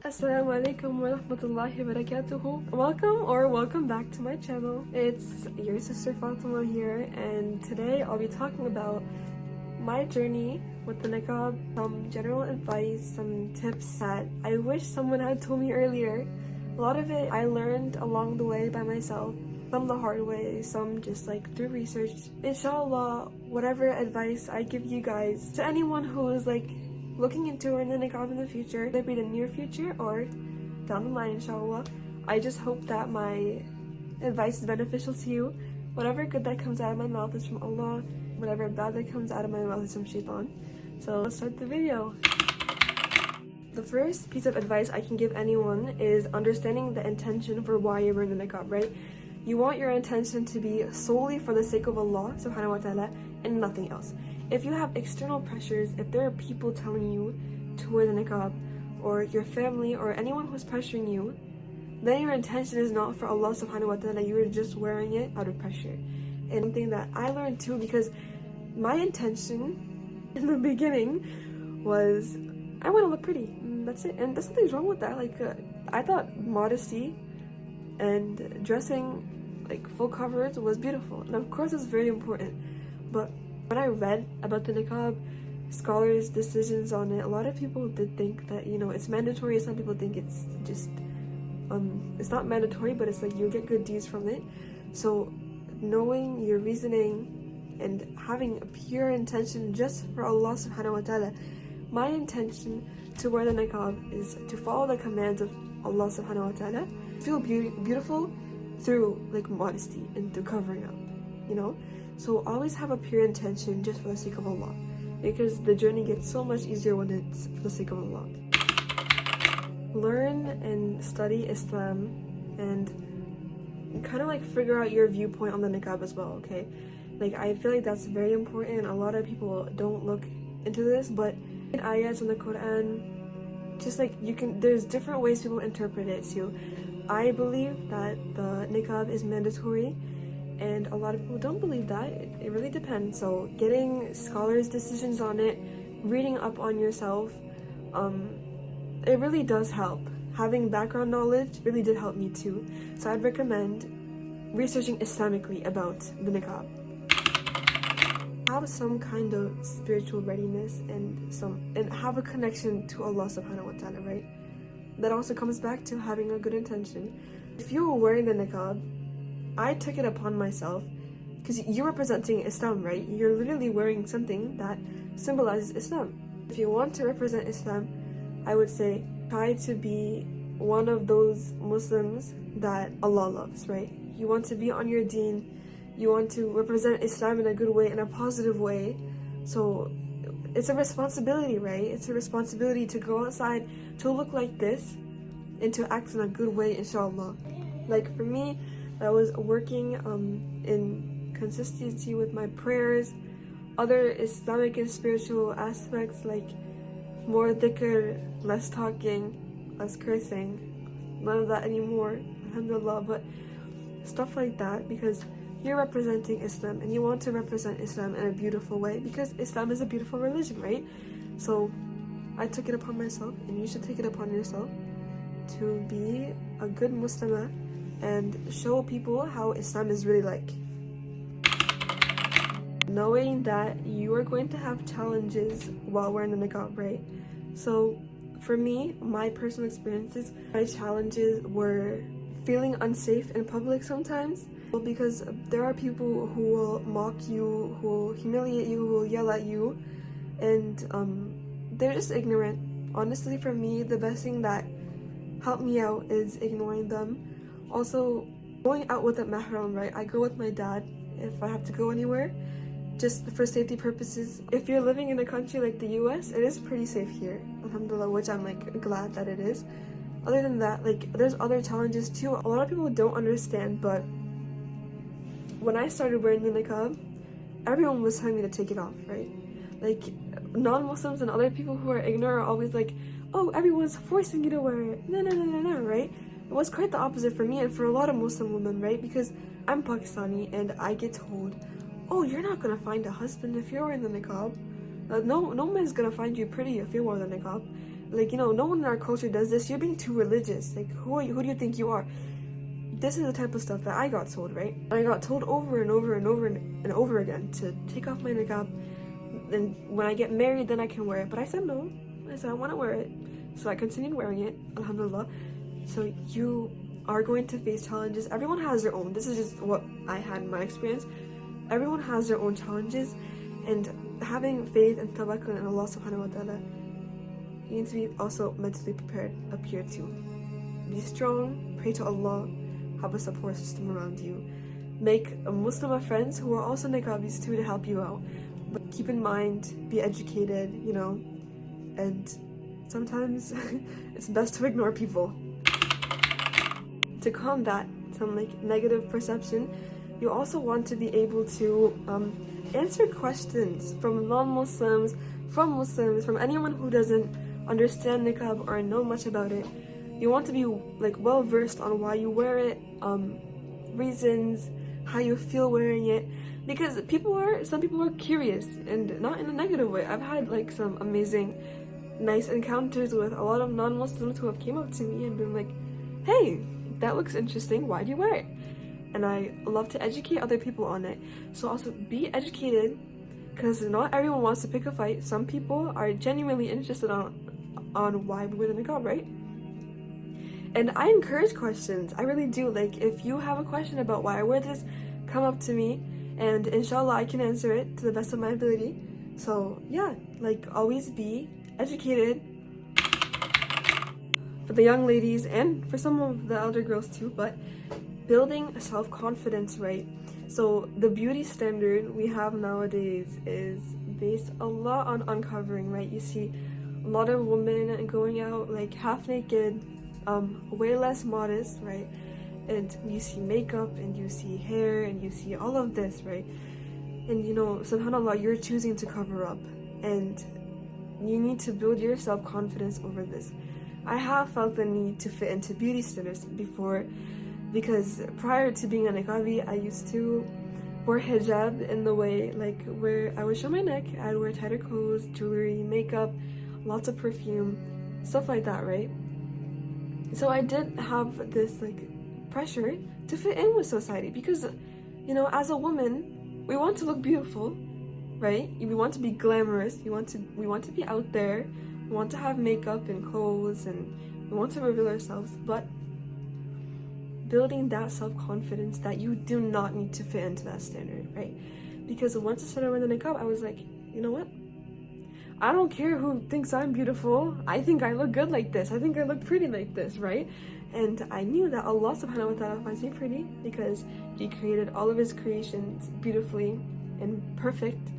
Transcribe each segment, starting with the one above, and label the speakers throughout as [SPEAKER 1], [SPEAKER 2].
[SPEAKER 1] Assalmualkum wa rahmatullahi wa barakatuhu. Welcome back to my channel. It's your sister Fatima here, and today I'll be talking about my journey with the niqab, some general advice, some tips that I wish someone had told me earlier. A lot of it I learned along the way by myself, some the hard way, some just like through research. Inshallah, whatever advice I give you guys, to anyone who is like looking into wearing the niqab in the future, whether it be the near future or down the line, inshallah, I just hope that my advice is beneficial to you. Whatever good that comes out of my mouth is from Allah, whatever bad that comes out of my mouth is from shaitan. So let's start the video. The first piece of advice I can give anyone is understanding the intention for why you're wearing the niqab, right? You want your intention to be solely for the sake of Allah subhanahu wa ta'ala and nothing else. If you have external pressures, if there are people telling you to wear the niqab, or your family or anyone who's pressuring you, then your intention is not for Allah subhanahu wa ta'ala, you are just wearing it out of pressure. And something that I learned too, because my intention in the beginning was, I want to look pretty, and that's it. And there's nothing wrong with that. Like, I thought modesty and dressing like full coverage was beautiful, and of course it's very important. But when I read about the niqab, scholars' decisions on it, a lot of people did think that, you know, it's mandatory. Some people think it's just it's not mandatory, but it's like you get good deeds from it. So knowing your reasoning and having a pure intention just for Allah subhanahu wa ta'ala, my intention to wear the niqab is to follow the commands of Allah subhanahu wa ta'ala, feel beautiful through like modesty and through covering up, you know. So always have a pure intention just for the sake of Allah, because the journey gets so much easier when it's for the sake of Allah. Learn and study Islam and kind of like figure out your viewpoint on the niqab as well, okay? Like, I feel like that's very important. A lot of people don't look into this, but in ayats in the Quran, just like there's different ways people interpret it. So I believe that the niqab is mandatory, and a lot of people don't believe that. It really depends. So getting scholars' decisions on it, reading up on yourself, it really does help. Having background knowledge really did help me too. So I'd recommend researching Islamically about the niqab. Have some kind of spiritual readiness and have a connection to Allah subhanahu wa ta'ala, right? That also comes back to having a good intention. If you were wearing the niqab, I took it upon myself, because you're representing Islam, right? You're literally wearing something that symbolizes Islam. If you want to represent Islam, I would say try to be one of those Muslims that Allah loves, right? You want to be on your deen, you want to represent Islam in a good way, in a positive way. So it's a responsibility, right? It's a responsibility to go outside, to look like this, and to act in a good way, inshallah. Like for me, I was working in consistency with my prayers, other Islamic and spiritual aspects, like more dhikr, less talking, less cursing, none of that anymore, alhamdulillah, but stuff like that, because you're representing Islam and you want to represent Islam in a beautiful way, because Islam is a beautiful religion, right? So I took it upon myself, and you should take it upon yourself, to be a good Muslimah and show people how Islam is really like. Knowing that you are going to have challenges while wearing the niqab, right? So for me, my personal experiences, my challenges were feeling unsafe in public sometimes, because there are people who will mock you, who will humiliate you, who will yell at you, and they're just ignorant. Honestly, for me, the best thing that helped me out is ignoring them. Also, going out with a mahram, right? I go with my dad if I have to go anywhere, just for safety purposes. If you're living in a country like the US, it is pretty safe here, alhamdulillah, which I'm like glad that it is. Other than that, like, there's other challenges too. A lot of people don't understand, but when I started wearing the niqab, everyone was telling me to take it off, right? Like, non-Muslims and other people who are ignorant are always like, oh, everyone's forcing you to wear it. No, right? It was quite the opposite for me and for a lot of Muslim women, right? Because I'm Pakistani and I get told, oh, you're not gonna find a husband if you're wearing the niqab. No man's gonna find you pretty if you wear the niqab. like, you know, no one in our culture does this. You're being too religious. Like, who do you think you are? This is the type of stuff that I got told, right? I got told over and over and over and over again to take off my niqab. And when I get married, then I can wear it. But I said no. I said I want to wear it. So I continued wearing it, alhamdulillah. So you are going to face challenges. Everyone has their own. This is just what I had in my experience. Everyone has their own challenges. And having faith and tawakkul in Allah subhanahu wa ta'ala, you need to be also mentally prepared up here too. Be strong, pray to Allah, have a support system around you. Make a Muslim of friends who are also niqabis too to help you out. But keep in mind, be educated, you know, and sometimes it's best to ignore people. To combat some like negative perception, you also want to be able to answer questions from non-Muslims, from Muslims, from anyone who doesn't understand niqab or know much about it. You want to be like well versed on why you wear it, reasons, how you feel wearing it, because some people are curious, and not in a negative way. I've had like some amazing, nice encounters with a lot of non-Muslims who have came up to me and been like, "Hey, that looks interesting. Why do you wear it?" And I love to educate other people on it. So also be educated, because not everyone wants to pick a fight. Some people are genuinely interested on why we wear the niqab, right? And I encourage questions. I really do. Like, if you have a question about why I wear this, come up to me, and inshallah I can answer it to the best of my ability. So yeah, like, always be educated. For the young ladies and for some of the elder girls too, but building self-confidence, right? So the beauty standard we have nowadays is based a lot on uncovering, right? You see a lot of women going out like half naked, way less modest, right? And you see makeup, and you see hair, and you see all of this, right? And you know, subhanallah, you're choosing to cover up, and you need to build your self-confidence over this. I have felt the need to fit into beauty standards before, because prior to being a niqabi, I used to wear hijab in the way like where I would show my neck, I'd wear tighter clothes, jewelry, makeup, lots of perfume, stuff like that, right? So I did have this like pressure to fit in with society, because, you know, as a woman, we want to look beautiful, right? We want to be glamorous, we want to be out there, we want to have makeup and clothes, and we want to reveal ourselves, but building that self-confidence that you do not need to fit into that standard, right? Because once I started wearing the niqab, I was like, you know what? I don't care who thinks I'm beautiful. I think I look good like this. I think I look pretty like this, right? And I knew that Allah subhanahu wa ta'ala finds me pretty because He created all of His creations beautifully and perfect.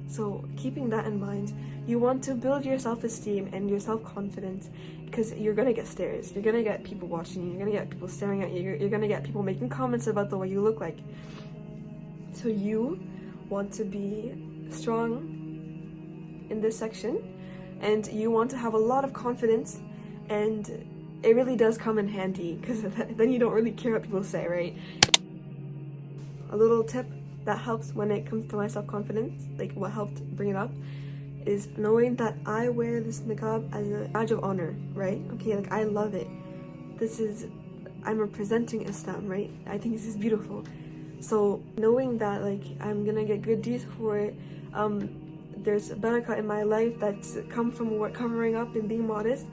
[SPEAKER 1] So keeping that in mind, you want to build your self-esteem and your self-confidence, because you're going to get stares. You're going to get people watching you. You're going to get people staring at you. You're going to get people making comments about the way you look like. So you want to be strong in this section, and you want to have a lot of confidence, and it really does come in handy, because then you don't really care what people say, right? A little tip that helps when it comes to my self-confidence, like what helped bring it up, is knowing that I wear this niqab as a badge of honor, right? Okay, like, I love it. I'm representing Islam, right? I think this is beautiful. So knowing that, like, I'm gonna get good deeds for it, there's barakah in my life that's come from covering up and being modest,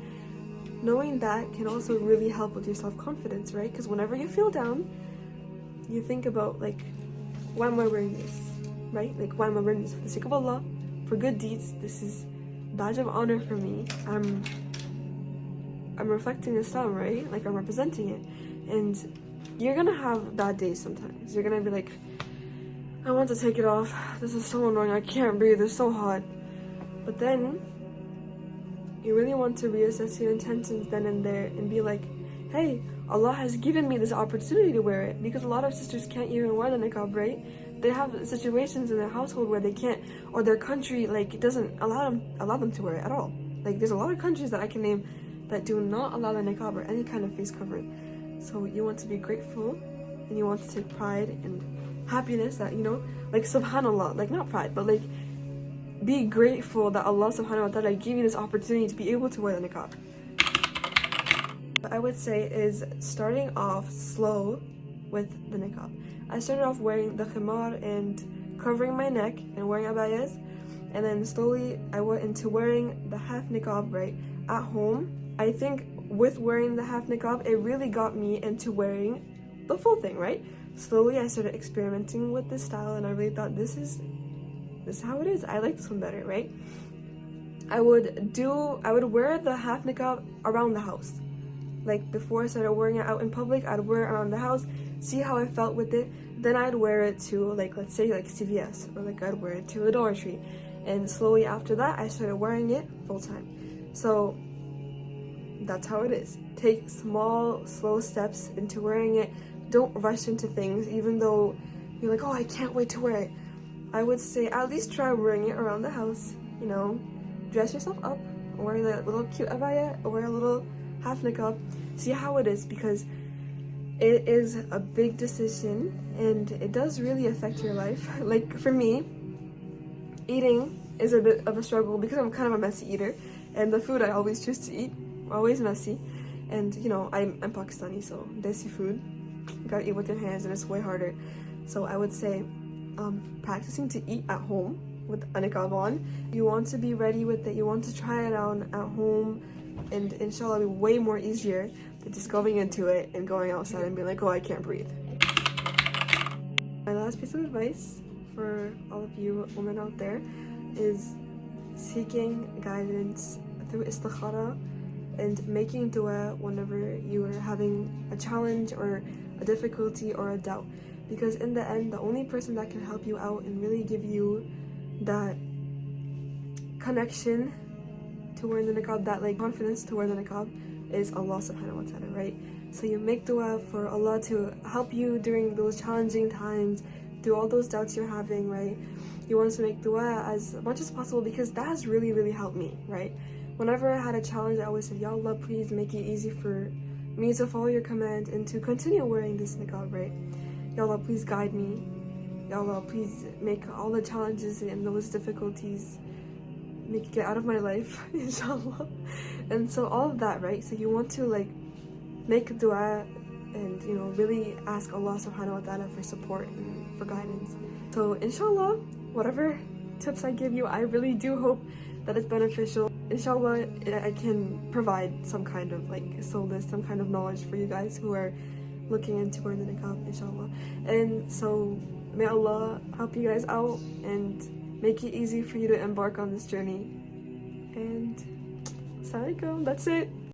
[SPEAKER 1] knowing that can also really help with your self-confidence, right? Because whenever you feel down, you think about, like, why am I wearing this, right? Like, why am I wearing this? For the sake of Allah, for good deeds. This is a badge of honor for me. I'm reflecting Islam, right? Like, I'm representing it. And you're gonna have bad days sometimes. You're gonna be like, I want to take it off. This is so annoying. I can't breathe. It's so hot. But then you really want to reassess your intentions then and there and be like, hey, Allah has given me this opportunity to wear it, because a lot of sisters can't even wear the niqab, right? They have situations in their household where they can't, or their country like doesn't allow them to wear it at all. Like, there's a lot of countries that I can name that do not allow the niqab or any kind of face covering. So you want to be grateful, and you want to take pride and happiness that, you know, like, subhanallah, like, not pride, but like, be grateful that Allah subhanahu wa ta'ala gave you this opportunity to be able to wear the niqab. What I would say is starting off slow with the niqab. I started off wearing the khimar and covering my neck and wearing abayas, and then slowly I went into wearing the half niqab right at home. I think with wearing the half niqab, it really got me into wearing the full thing, right? Slowly I started experimenting with this style, and I really thought this is how it is. I like this one better, right? I would wear the half niqab around the house. Like before I started wearing it out in public, I'd wear it around the house, see how I felt with it. Then I'd wear it to, like, let's say like CVS, or like I'd wear it to a Dollar Tree. And slowly after that, I started wearing it full time. So that's how it is. Take small, slow steps into wearing it. Don't rush into things, even though you're like, oh, I can't wait to wear it. I would say at least try wearing it around the house, you know, dress yourself up, wear the little cute abaya, or wear a little half niqab, see how it is, because it is a big decision and it does really affect your life. Like for me, eating is a bit of a struggle because I'm kind of a messy eater, and the food I always choose to eat, always messy. And you know, I'm Pakistani, so desi food, you gotta eat with your hands and it's way harder. So I would say practicing to eat at home with a niqab on. You want to be ready with it, you want to try it out at home, and inshallah it'll be way more easier than just going into it and going outside and being like, oh, I can't breathe. My last piece of advice for all of you women out there is seeking guidance through istikhara and making dua whenever you are having a challenge or a difficulty or a doubt. Because in the end, the only person that can help you out and really give you that connection to wearing the niqab, that like confidence to wear the niqab, is Allah subhanahu wa ta'ala, right? So you make dua for Allah to help you during those challenging times, through all those doubts you're having, right? You want to make dua as much as possible, because that has really, really helped me, right? Whenever I had a challenge, I always said, Ya Allah, please make it easy for me to follow your command and to continue wearing this niqab, right? Ya Allah, please guide me. Ya Allah, please make all the challenges and those difficulties, make it get out of my life, inshallah. And so all of that, right? So you want to like make dua and, you know, really ask Allah subhanahu wa ta'ala for support and for guidance. So inshallah, whatever tips I give you, I really do hope that it's beneficial. Inshallah, I can provide some kind of like solace, some kind of knowledge for you guys who are looking into wearing the niqab, inshallah. And so may Allah help you guys out and make it easy for you to embark on this journey. And Assalamualkum, that's it.